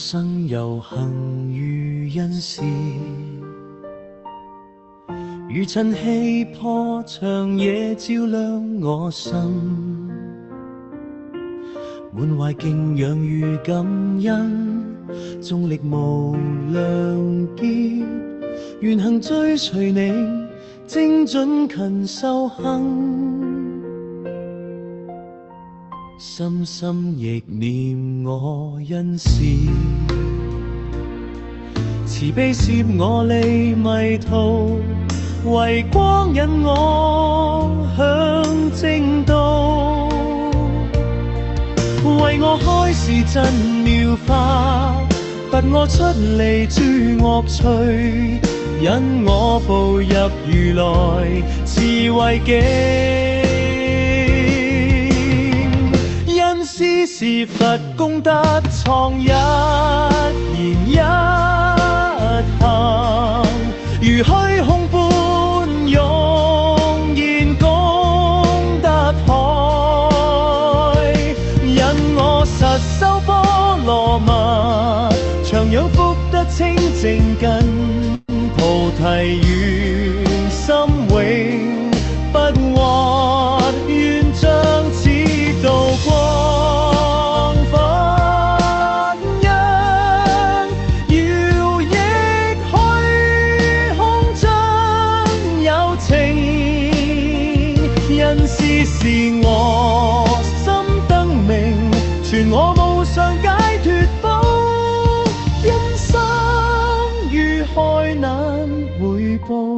生有幸遇恩師，如塵氣破長夜照亮我心，滿懷敬仰與感恩，縱力無量劫，願行追隨你，精準勤修行，深深憶念我恩師，慈悲攝我離迷途，為光引我向正道，為我開示真妙法，拔我出離諸惡趣，引我步入如來智慧境。恩師是佛功德藏一言一行，如虛空般湧現功德海，引我實修波羅蜜，長養福德清淨根，菩提願心永不惑，願將此道光發揚，搖曳虛空真有情，恩師是我心燈明，傳我無上解脫寶，因生遇害難回報。